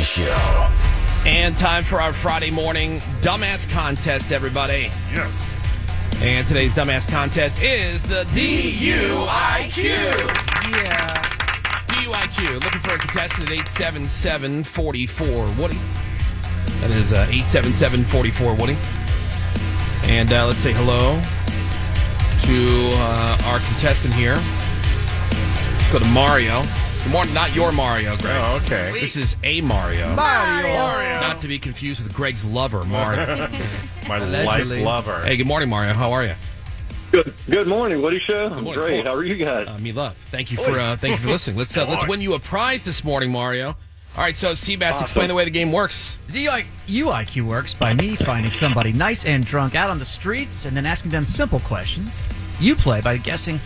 Show. And time for our Friday morning dumbass contest, everybody. Yes. And today's dumbass contest is the DUIQ. Yeah. DUIQ. Looking for a contestant at 877-44 Woody. That is 877-44 Woody. And let's say hello to our contestant here. Let's go to Mario. Good morning, not your Mario, Greg. Oh, okay. This is a Mario. Mario. Not to be confused with Greg's lover, Mario. My Allegedly. life lover. Hey, good morning, Mario. How are you? Good morning, Woody Show. I'm morning. great. How are you guys? Me love. Thank you for listening. Let's win you a prize this morning, Mario. All right, so Seabass, explain the way the game works. The UIQ works by me finding somebody nice and drunk out on the streets and then asking them simple questions. You play by guessing,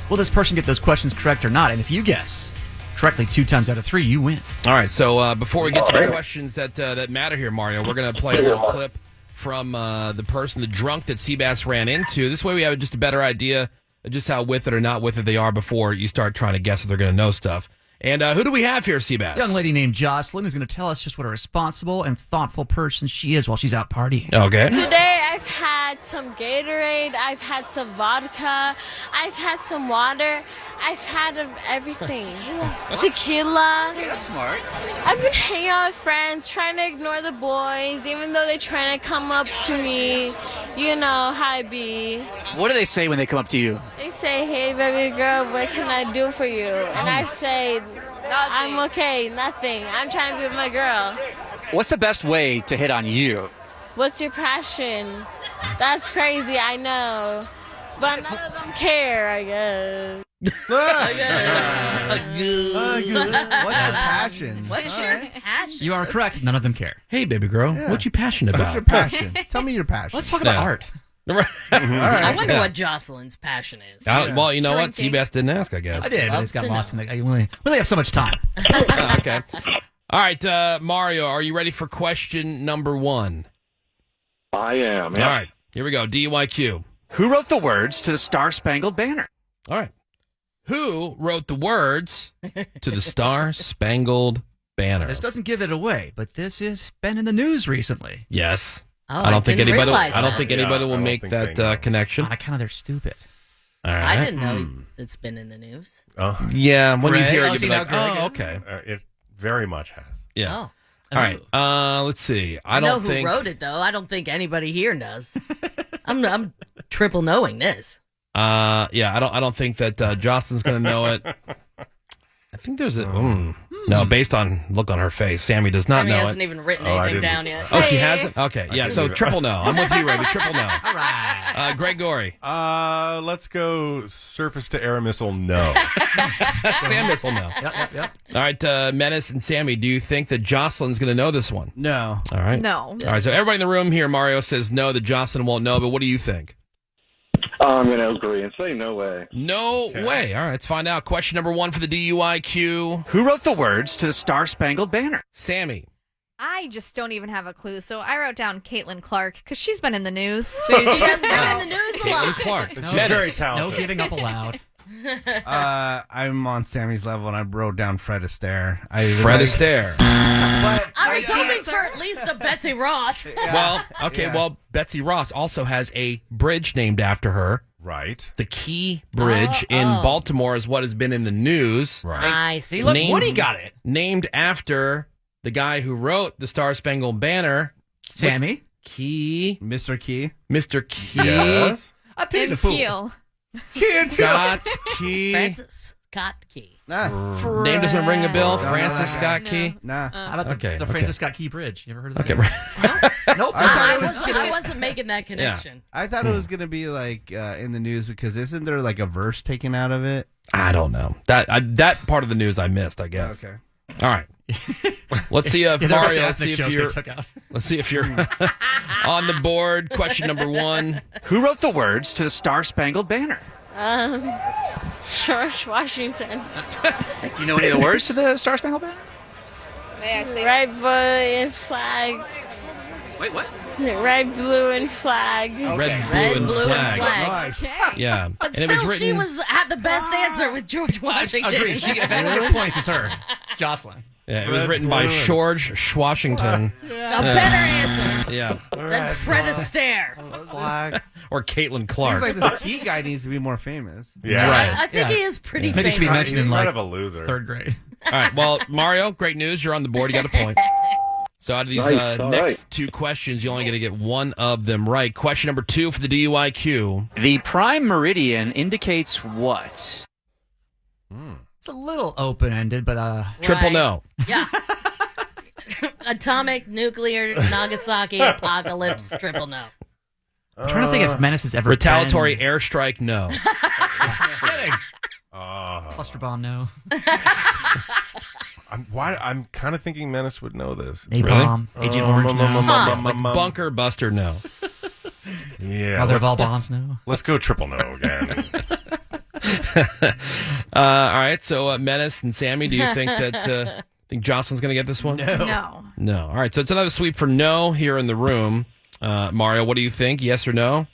will this person get those questions correct or not? And if you guess correctly 2 times out of 3, you win. All right, so before we get to the questions that matter here, Mario, we're going to play a little clip from the drunk that Seabass ran into. This way we have just a better idea of just how with it or not with it they are before you start trying to guess if they're going to know stuff. And who do we have here, Seabass? A young lady named Jocelyn is going to tell us just what a responsible and thoughtful person she is while she's out partying. Okay. Today I've had some Gatorade, I've had some vodka, I've had some water, I've had everything. Tequila. That's smart. I've been hanging out with friends, trying to ignore the boys, even though they're trying to come up to me. You know how I be. What do they say when they come up to you? They say, hey, baby girl, what can I do for you? And I say, I'm okay, nothing. I'm trying to be with my girl. What's the best way to hit on you? What's your passion? That's crazy, I know. But none of them care, I guess. What's your passion? What's your passion? You are correct. None of them care. Hey, baby girl, what you passionate What's about? your passion? Tell me your passion. Let's talk about art. I wonder what Jocelyn's passion is. Well, you know what? Drinking. Seabass didn't ask, I guess. I did, but Love it's got to lost in the... I only have so much time. Okay. All right, Mario, are you ready for question number 1? I am. All right, here we go. DUIQ. Who wrote the words to the Star-Spangled Banner? All right. Who wrote the words to the Star-Spangled Banner? This doesn't give it away, but this has been in the news recently. Yes. Oh, I don't think didn't anybody. realize I don't that. think anybody Yeah, will I don't make think they know. that connection. On account of they're stupid. All right. I didn't know it's been in the news. Oh, Yeah, when you Greg? hear Oh, it, you'll see be now like, Greg "Oh, is- okay." it very much has. Yeah. Oh. All right. Let's see. I know don't who think. wrote it, though. I don't think anybody here knows. I'm triple knowing this. Yeah. I don't think that Jocelyn's going to know it. I think there's a. No, based on look on her face, Sammy does not Sammy know hasn't it. even written Oh, I anything didn't. down yet. Oh, she hasn't. Okay. Yeah. couldn't So even- triple no. I'm with you, Raby. Triple no. All right. Greg Gorey. Let's go surface to air missile. No. Sam Missile no. Yep. All right, Menace and Sammy, do you think that Jocelyn's going to know this one? No. All right. No. All right, so everybody in the room here, Mario says no, that Jocelyn won't know, but what do you think? I'm going to agree and say no way. No way. All right, let's find out. Question number 1 for the DUIQ. Who wrote the words to the Star-Spangled Banner? Sammy. I just don't even have a clue, so I wrote down Caitlin Clark because she's been in the news. She has been in the news a Caitlin lot. Clark. She's very Menace. talented. No giving up allowed. I'm on Sammy's level, and I wrote down Fred Astaire. Fred Astaire. But I was hoping for at least a Betsy Ross. Well, okay, well, Betsy Ross also has a bridge named after her. Right. The Key Bridge in Baltimore is what has been in the news. Right. I See, see. look, Named- Woody got it. Named after the guy who wrote the Star-Spangled Banner. Sammy? Key. Mr. Key. Mr. Key. Yes. I pitied And the fool. Peel. Scott Key. Francis Scott Key. Name doesn't ring a bell. Francis Scott Key. Nah. How about Okay, the okay. Francis Scott Key Bridge? You ever heard of that? Okay, right. Nope. I wasn't making that connection. I thought it was going to be like in the news because isn't there like a verse taken out of it? I don't know. That part of the news I missed, I guess. Okay. All right. Let's see if Yeah, there are a bunch Mario. of Let's see ethnic if jokes you're. they took out. Let's see if you're on the board. Question number 1. Who wrote the words to the Star-Spangled Banner? George Washington. Do you know any of the words to the Star-Spangled Banner? May I say red, blue, and flag. Wait, what? Red, blue, and flag. Red, blue, and flag. Yeah, But and still, it was written. she had the best answer with George Washington. Agreed. If anyone gets points, it's her. Jocelyn. Yeah, it was written by George Washington. A better answer Yeah. than Fred Astaire. Flag. Or Caitlin Clark. Seems like this key guy needs to be more famous. Yeah. Right. I think Yeah. he is pretty Maybe famous. should be mentioned He's in kind like of a loser. 3rd grade. All right. Well, Mario, great news. You're on the board. You got a point. So out of these Nice. All next right. 2 questions, you're only going to get one of them right. Question number 2 for the DUIQ. The prime meridian indicates what? It's a little open-ended, but Triple Right. no. Yeah. Atomic, nuclear, Nagasaki, apocalypse, triple no. I'm trying to think if Menace has ever Retaliatory been... airstrike, no. Kidding. Oh. Cluster bomb, no. I'm kind of thinking Menace would know this. A-bomb, Agent Orange, no. Like bunker buster, no. Yeah. Mother of all let's- bombs, no. Let's go triple no again. All right. So Menace and Sammy, do you think that think Jocelyn's going to get this one? No. No. All right. So it's another sweep for no here in the room. Mario, what do you think? Yes or no?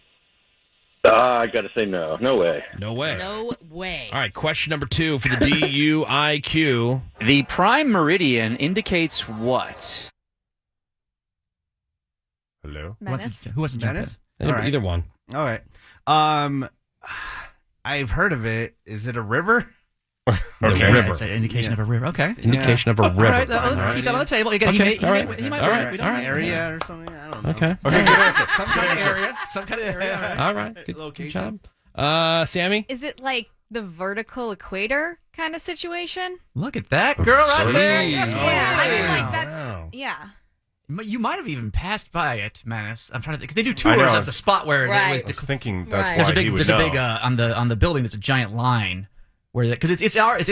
I got to say no. No way. No way. No way. All right. Question number 2 for the DUIQ. The prime meridian indicates what? Hello? Menace. Who wants to jump Menace? Either, All right. either one. All right. I've heard of it. Is it a river? The Okay. river. It's an indication of a river. Okay. Indication of a river. All right, let's keep that on the table. Again, Okay, he all may, right. he might All win. right, We don't all know. right. Area or something? I don't know. Okay. Okay, good answer. Some kind of area. Some kind of area. All right. Good Location. job. Sammy? Is it like the vertical equator kind of situation? Look at that girl right there. Jeez. That's Yeah, I feel Wow. like that's Wow. yeah. You might have even passed by it, Menace. I'm trying to think because they do I know, tours I of was- the spot where Right. it was. I was thinking that's Right. why There's a big. he would There's know. a big on the building. There's a giant line where because it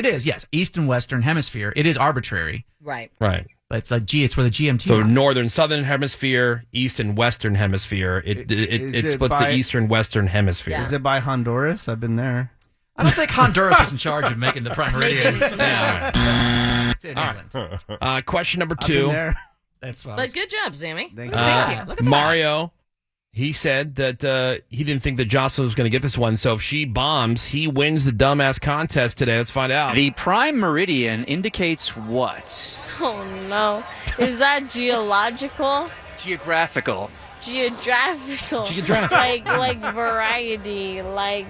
is yes East and Western Hemisphere. It is arbitrary, Right. Right. but it's like it's where the GMT. So are. northern, southern hemisphere, east and western hemisphere. It Is it splits by- the eastern, western hemisphere. Yeah. Is it by Honduras? I've been there. I don't think Honduras was in charge of making the prime meridian. Yeah. It's in England. Question number I've been 2. there. That's what. I But was- good job, Sammy. Thank you. Thank you. Mario, he said that he didn't think that Jocelyn was going to get this one. So if she bombs, he wins the dumbass contest today. Let's find out. The prime meridian indicates what? Oh no. Is that geological? Geographical. Geographical. Geographic. like variety, like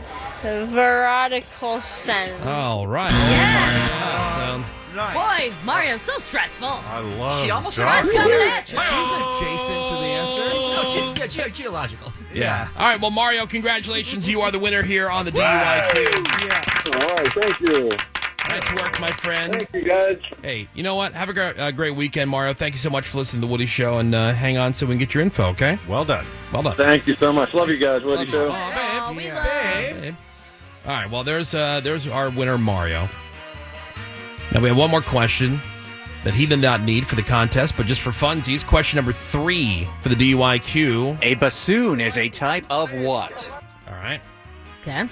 vertical sense. All right. Yes. So, Boy, Mario, so stressful. I love She almost Jocelyn. That's coming at you. Adjacent to the answer. No, geological. Yeah. all right. Well, Mario, congratulations. You are the winner here on the DUIQ. All right. Thank you. Nice work, my friend. Thank you, guys. Hey, you know what? Have a great weekend, Mario. Thank you so much for listening to the Woody Show, and hang on so we can get your info, okay? Well done. Well done. Thank you so much. Love you guys. Woody Love you. Show. Oh, babe. Oh, we love. Babe. All right, well, there's our winner, Mario. Now, we have one more question that he did not need for the contest, but just for funsies. Question number 3 for the DUIQ. A bassoon is a type of what? All right. Okay.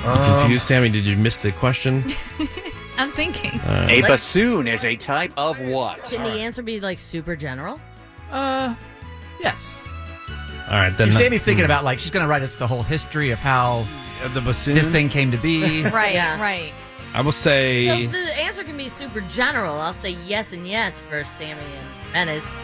Confused, Sammy? Did you miss the question? I'm thinking. A bassoon is a type of what? Can the answer be like super general? Yes. All right, then. Sammy's thinking about like she's going to write us the whole history of how The bassoon. this thing came to be. Right, Yeah. right. I will say. So if the answer can be super general, I'll say yes and yes for Sammy and Menace.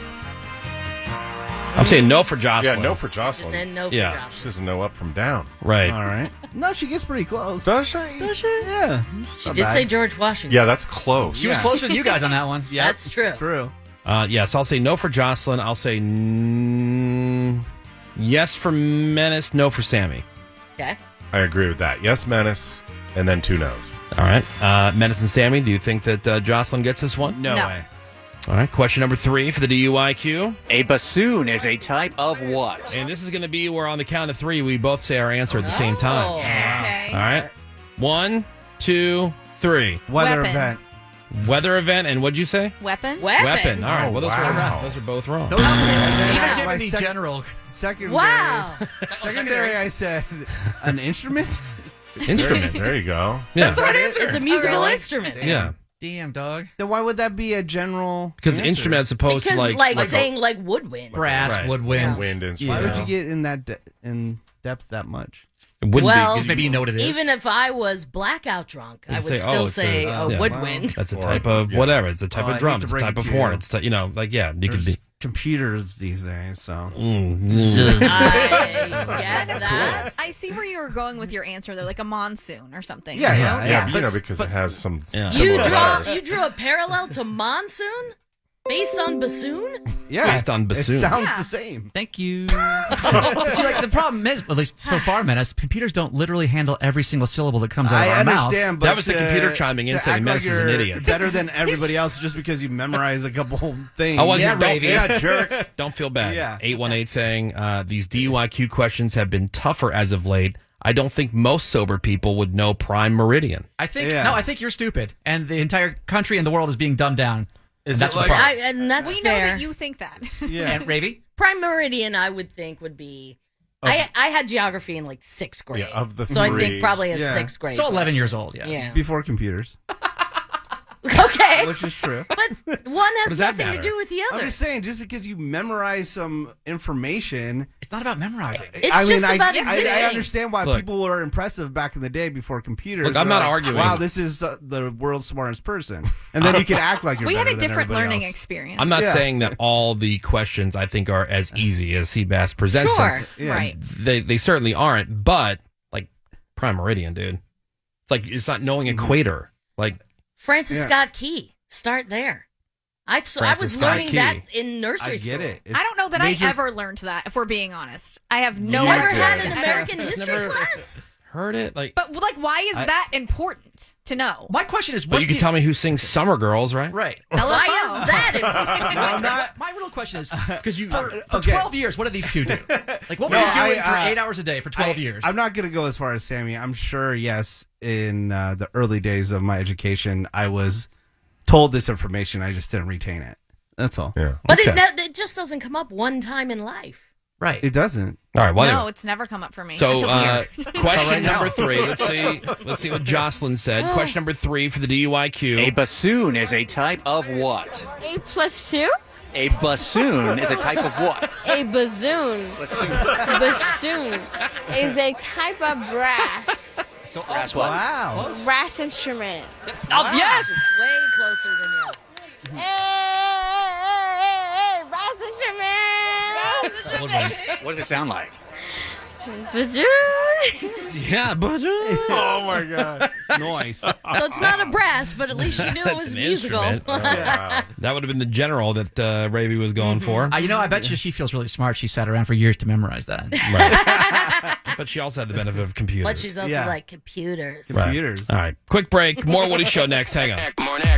I'm saying no for Jocelyn. Yeah, no for And Jocelyn. then no for Yeah. She Jocelyn. doesn't know up from down. Right. All right. No, she gets pretty close. Does she? Does she? Yeah. She Not did bad. say George Washington. Yeah, that's close. She was closer than you guys on that one. Yep. That's true. True. Yes, I'll say no for Jocelyn. I'll say yes for Menace, no for Sammy. Okay. I agree with that. Yes, Menace, and then 2 no's. All right. Menace and Sammy, do you think that Jocelyn gets this one? No No. way. All right. Question number 3 for the DUIQ. A bassoon is a type of what? And this is going to be where on the count of 3, we both say our answer at the same time. Oh. Okay. All right. 1, 2, 3. Weather Weapon. event. Weather event, and what'd you say? Weapon? Weapon. All right. Oh, well, wow. those are both wrong. Those even My giving me sec- general. Secondary. Wow. Secondary, I said an instrument. Instrument. There you go. Yeah. It's a musical Really? instrument. Yeah. Damn, dog. Then why would that be a general? Because answer? instrument as opposed Because to like, like saying like woodwind. Brass, Right. woodwinds. Wind instrument. Why would Yeah. you get in that in depth that much? It wouldn't Well, be, maybe you know what it is. Even if I was blackout drunk, I You'd would say, still it's say a- a yeah. woodwind. That's a type of whatever. It's a type Well, I of hate drum. to It's a break type it of to horn. you. It's like you could There's be. computers these days, so. I get that. I see where you were going with your answer, though, like a monsoon or something. Yeah, you know? yeah, Yeah, yeah. you know, because it has some. Yeah. You similar letters. drew a parallel to monsoon based on bassoon? Yeah, Based on bassoon. It sounds Yeah. the same. Thank you. See, like the problem is, at least so far, man, is computers don't literally handle every single syllable that comes out of I our mouth. understand, but That was the computer chiming in to saying act Menace is an you're idiot. Better than everybody else just because you memorize a couple things. Oh, well, Yeah, don't, Ravy. Yeah, jerks. don't feel bad. Yeah. 818 saying these DUIQ questions have been tougher as of late. I don't think most sober people would know prime meridian. I think Yeah. no, I think you're stupid, and the entire country and the world is being dumbed down. Is And that's it the like- problem. And that's We know fair. that you think that. Yeah. And Ravy, Prime meridian, I would think, would be. I had geography in like 6th grade. Yeah, of the so I three. think probably a Yeah. 6th grade. it's all 11 years old. Yes. Yeah. Before computers, Okay. which is true. But one has does that nothing to matter? do with the I'm other. just saying, just because you memorize some information, It's not about memorizing. It's just about existing. I understand why Look. people were impressive back in the day before computers. Look, I'm They're not like, arguing. Wow, this is the world's smartest person, and then you can act like you're. We had better a than different everybody learning else. experience. I'm not Yeah. saying that all the questions I think are as easy as Seabass presents Sure. them. Yeah. Right. They certainly aren't, but like prime meridian, dude. It's like it's not knowing equator. Like Francis Yeah. Scott Key. Start there. I Francis was Scott learning Key. that in nursery I school. get it. I don't know that major- I ever learned that, if we're being honest. I have no Never idea. had an Ever. American history Never- class. heard it, like. But, like, why is that important to know? My question is, But what you can tell me who sings "Summer Girls," right? right? Why is that important? No, I'm not. My real question is, Because you. for Okay. 12 years, what did these two do? Like, what were No, you doing I, for 8 hours a day for 12 I- years? I'm not going to go as far as Sammy. I'm sure, yes, in the early days of my education, I was told this information. I just didn't retain it. That's all. Yeah. But Okay. it just doesn't come up one time in life. right. It doesn't. All right. Well, No, anyway. it's never come up for me. So, until here. question number 3. Let's see what Jocelyn said. Question number 3 for the DUIQ. A bassoon is a type of what? A plus 2? A bassoon is a type of what? A bassoon. Bassoon is a type of brass. So brass what? Wow. Brass instrument. Oh, yes! Way closer than you. Hey, brass instrument. What does it sound like? Bassoon. Yeah, but Oh my god. Noise. So it's not a brass, but at least you knew it was an musical. instrument. Wow. that would have been the general that Ravy was going for. You know, I bet you she feels really smart. She sat around for years to memorize that. Right. But she also had the benefit of computers. But she's also Yeah. like computers. Right. Computers. All right. Quick break. More Woody Show next. Hang on. More next.